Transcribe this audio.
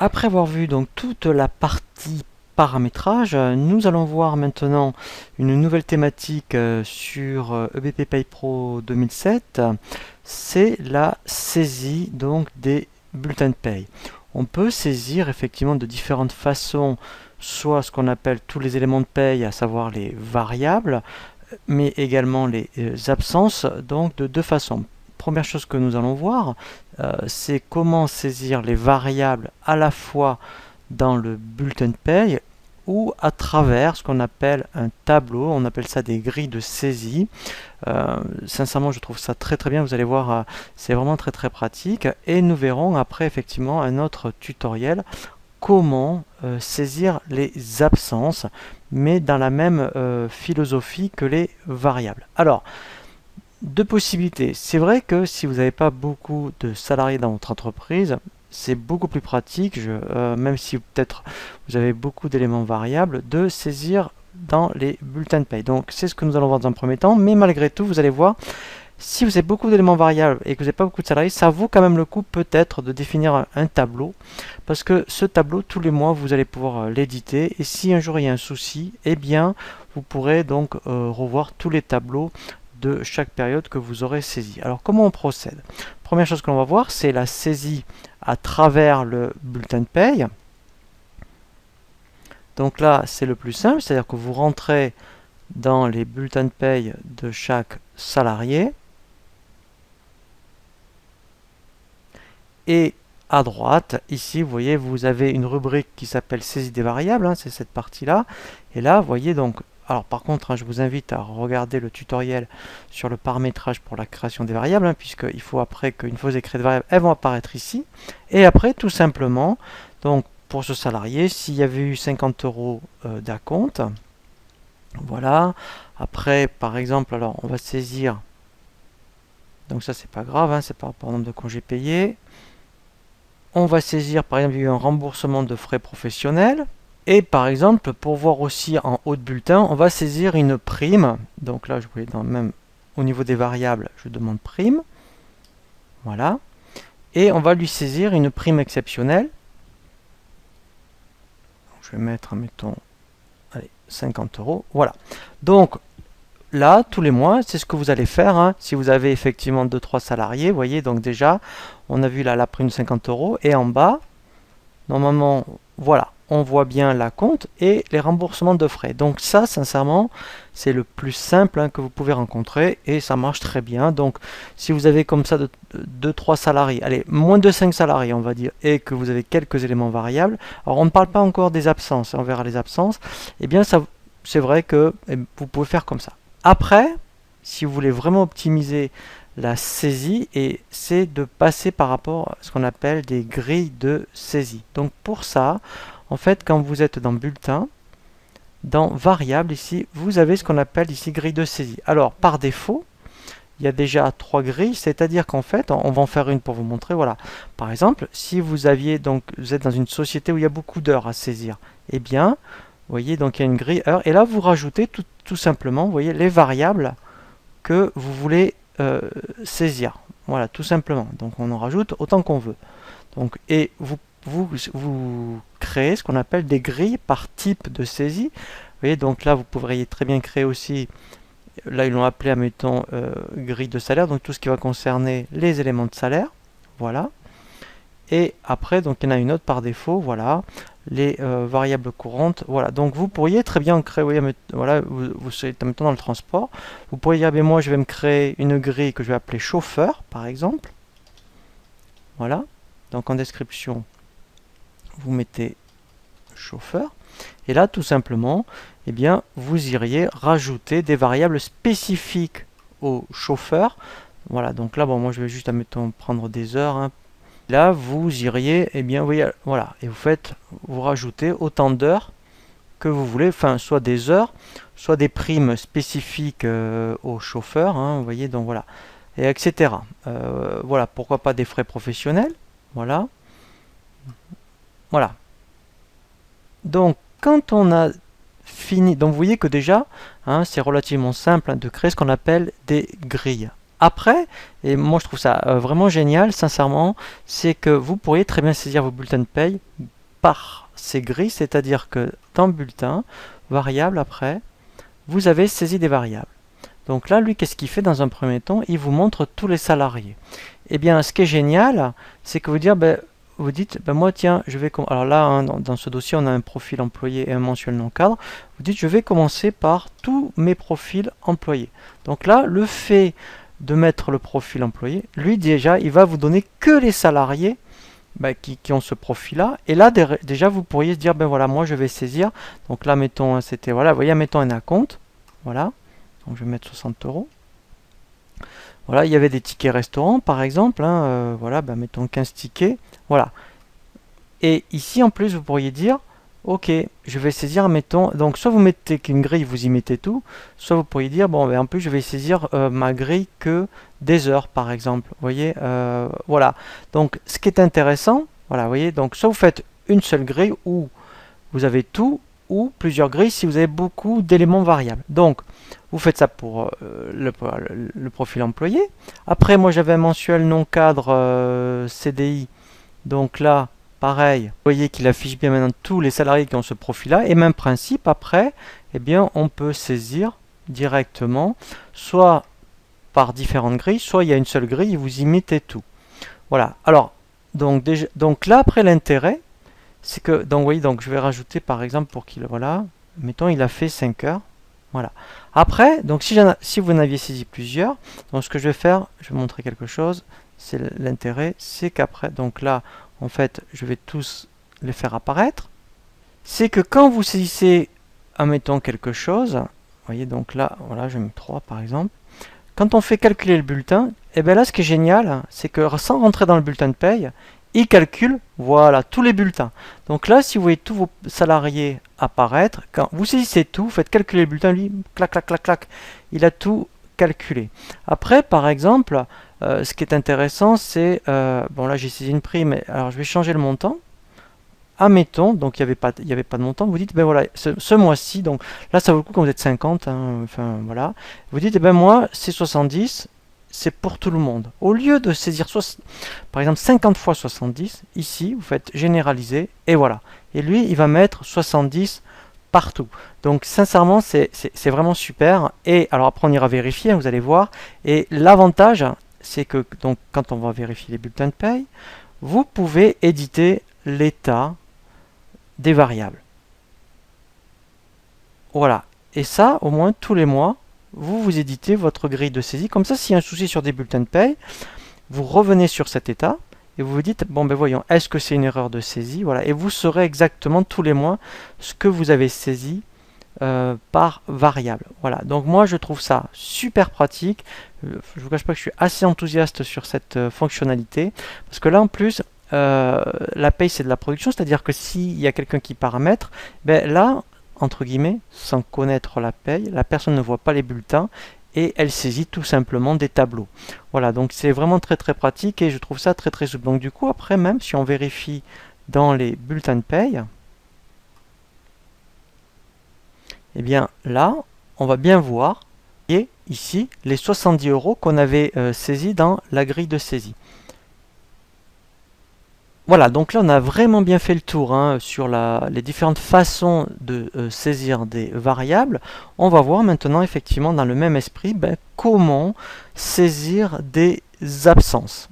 Après avoir vu donc toute la partie paramétrage, nous allons voir maintenant une nouvelle thématique sur EBP PayPro 2007, c'est la saisie donc des bulletins de paye. On peut saisir effectivement de différentes façons, soit ce qu'on appelle tous les éléments de paye, à savoir les variables, mais également les absences, donc de deux façons. Première chose que nous allons voir, c'est comment saisir les variables à la fois dans le bulletin de paye ou à travers ce qu'on appelle un tableau, on appelle ça des grilles de saisie. Sincèrement, je trouve ça très très bien, vous allez voir, c'est vraiment très très pratique. Et nous verrons après effectivement un autre tutoriel comment saisir les absences, mais dans la même philosophie que les variables. Alors, deux possibilités. C'est vrai que si vous n'avez pas beaucoup de salariés dans votre entreprise, c'est beaucoup plus pratique, même si peut-être vous avez beaucoup d'éléments variables, de saisir dans les bulletins de paye. Donc c'est ce que nous allons voir dans un premier temps, mais malgré tout, vous allez voir, si vous avez beaucoup d'éléments variables et que vous n'avez pas beaucoup de salariés, ça vaut quand même le coup peut-être de définir un tableau, parce que ce tableau, tous les mois, vous allez pouvoir l'éditer, et si un jour il y a un souci, eh bien, vous pourrez donc revoir tous les tableaux de chaque période que vous aurez saisi. Alors comment on procède? Première chose que l'on va voir, c'est la saisie à travers le bulletin de paye. Donc là, c'est le plus simple, c'est-à-dire que vous rentrez dans les bulletins de paye de chaque salarié. Et à droite, ici, vous voyez, vous avez une rubrique qui s'appelle saisie des variables, hein, c'est cette partie-là. Et là, vous voyez donc, alors par contre, hein, je vous invite à regarder le tutoriel sur le paramétrage pour la création des variables, hein, puisqu'il faut après qu'une fois créées des variables, elles vont apparaître ici. Et après, tout simplement, donc pour ce salarié, s'il y avait eu 50 euros d'acompte, voilà. Après, par exemple, alors on va saisir, donc ça c'est pas grave, hein, c'est par nombre de congés payés. On va saisir par exemple un remboursement de frais professionnels. Et par exemple, pour voir aussi en haut de bulletin, on va saisir une prime. Donc là, je voulais même au niveau des variables, je demande prime. Voilà. Et on va lui saisir une prime exceptionnelle. Donc, je vais mettre, mettons, allez, 50 euros. Voilà. Donc là, tous les mois, c'est ce que vous allez faire. Hein. Si vous avez effectivement 2-3 salariés, vous voyez, donc déjà, on a vu là la prime de 50 euros. Et en bas, normalement, voilà, on voit bien la compte et les remboursements de frais. Donc ça, sincèrement, c'est le plus simple hein, que vous pouvez rencontrer et ça marche très bien. Donc si vous avez comme ça 2-3 salariés, allez, moins de 5 salariés, on va dire, et que vous avez quelques éléments variables, alors on ne parle pas encore des absences, on verra les absences, eh bien ça, c'est vrai que vous pouvez faire comme ça. Après, si vous voulez vraiment optimiser la saisie, et c'est de passer par rapport à ce qu'on appelle des grilles de saisie. Donc pour ça, en fait, quand vous êtes dans bulletin, dans variable ici, vous avez ce qu'on appelle ici grille de saisie. Alors par défaut, il y a déjà 3 grilles, c'est-à-dire qu'en fait, on va en faire une pour vous montrer. Voilà. Par exemple, si vous aviez donc vous êtes dans une société où il y a beaucoup d'heures à saisir, eh bien, vous voyez, donc il y a une grille heure, et là vous rajoutez tout simplement, vous voyez, les variables que vous voulez saisir. Voilà, tout simplement. Donc on en rajoute autant qu'on veut. Donc, et vous créez ce qu'on appelle des grilles par type de saisie. Vous voyez, donc là vous pourriez très bien créer aussi, là ils l'ont appelé, admettons, grille de salaire, donc tout ce qui va concerner les éléments de salaire. Voilà. Et après, donc il y en a une autre par défaut, voilà, les variables courantes, voilà. Donc vous pourriez très bien créer, vous voyez, voilà, vous serez maintenant dans le transport, vous pourriez dire, ben moi je vais me créer une grille que je vais appeler chauffeur, par exemple. Voilà. Donc en description, vous mettez chauffeur. Et là, tout simplement, eh bien, vous iriez rajouter des variables spécifiques au chauffeur. Voilà, donc là, bon, moi je vais juste, admettons, prendre des heures, hein. Là, vous iriez, eh bien, oui, voilà, et vous rajoutez autant d'heures que vous voulez, enfin, soit des heures, soit des primes spécifiques au chauffeur, hein, vous voyez, donc voilà, et etc. Voilà, pourquoi pas des frais professionnels, voilà, voilà. Donc, quand on a fini, donc vous voyez que déjà, hein, c'est relativement simple hein, de créer ce qu'on appelle des grilles. après, et moi je trouve ça vraiment génial, sincèrement, c'est que vous pourriez très bien saisir vos bulletins de paye par ces grilles, c'est-à-dire que dans le bulletin, variable après, vous avez saisi des variables. Donc là, lui, qu'est-ce qu'il fait dans un premier temps? Il vous montre tous les salariés. Eh bien, ce qui est génial, c'est que vous dites, ben moi, tiens, je vais... Alors là, hein, dans ce dossier, on a un profil employé et un mensuel non cadre. Vous dites, je vais commencer par tous mes profils employés. Donc là, le fait de mettre le profil employé, lui, déjà, il va vous donner que les salariés qui ont ce profil-là. Et là, déjà, vous pourriez se dire, ben voilà, moi, je vais saisir. Donc là, mettons, c'était, voilà, vous voyez, mettons un acompte. Voilà. Donc je vais mettre 60 euros. Voilà, il y avait des tickets restaurants par exemple. Hein, voilà, mettons 15 tickets. Voilà. Et ici en plus, vous pourriez dire, ok, je vais saisir, mettons. Donc soit vous mettez qu'une grille, vous y mettez tout. Soit vous pourriez dire, bon, en plus, je vais saisir ma grille que des heures par exemple. Vous voyez, voilà. Donc ce qui est intéressant, voilà, vous voyez, donc soit vous faites une seule grille où vous avez tout, ou plusieurs grilles si vous avez beaucoup d'éléments variables. Donc, vous faites ça pour le profil employé. Après, moi, j'avais un mensuel non cadre CDI. Donc là, pareil, vous voyez qu'il affiche bien maintenant tous les salariés qui ont ce profil-là. Et même principe, après, eh bien, on peut saisir directement, soit par différentes grilles, soit il y a une seule grille et vous y mettez tout. Voilà. Alors, donc là, après, l'intérêt, c'est que, donc, oui, donc je vais rajouter par exemple pour qu'il, voilà, mettons, il a fait 5 heures. Voilà. Après, donc si vous en aviez saisi plusieurs, donc ce que je vais faire, je vais montrer quelque chose. C'est l'intérêt, c'est qu'après, donc là, en fait, je vais tous les faire apparaître. C'est que quand vous saisissez, admettons, quelque chose, vous voyez, donc là, voilà, je mets 3 par exemple. Quand on fait calculer le bulletin, et bien là, ce qui est génial, c'est que sans rentrer dans le bulletin de paye, il calcule, voilà, tous les bulletins. Donc là, si vous voyez tous vos salariés apparaître, quand vous saisissez tout, vous faites calculer le bulletin, lui, clac, clac, clac, clac, il a tout calculé. Après, par exemple, ce qui est intéressant, c'est, bon là j'ai saisi une prime, alors je vais changer le montant. Admettons, donc il n'y avait pas de montant, vous dites, ben voilà, ce mois-ci, donc là ça vaut le coup quand vous êtes 50, hein, enfin voilà, vous dites, ben moi c'est 70, c'est pour tout le monde. Au lieu de saisir par exemple 50 fois 70, ici vous faites généraliser et voilà. Et lui il va mettre 70 partout. Donc sincèrement c'est vraiment super. Et alors après on ira vérifier, hein, vous allez voir. Et l'avantage c'est que donc quand on va vérifier les bulletins de paye, vous pouvez éditer l'état des variables. Voilà. Et ça au moins tous les mois vous éditez votre grille de saisie. Comme ça, s'il y a un souci sur des bulletins de paye, vous revenez sur cet état et vous vous dites, bon ben voyons, est-ce que c'est une erreur de saisie? Voilà, et vous saurez exactement tous les mois ce que vous avez saisi par variable. Voilà, donc moi je trouve ça super pratique. Je ne vous cache pas que je suis assez enthousiaste sur cette fonctionnalité, parce que là en plus, la paye c'est de la production, c'est-à-dire que s'il y a quelqu'un qui paramètre, ben là, entre guillemets, sans connaître la paye, la personne ne voit pas les bulletins et elle saisit tout simplement des tableaux. Voilà, donc c'est vraiment très très pratique et je trouve ça très très souple. Donc du coup, après même, si on vérifie dans les bulletins de paye, et bien là, on va bien voir, et ici, les 70 € qu'on avait saisis dans la grille de saisie. Voilà, donc là on a vraiment bien fait le tour hein, sur les différentes façons de saisir des variables. On va voir maintenant effectivement dans le même esprit comment saisir des absences.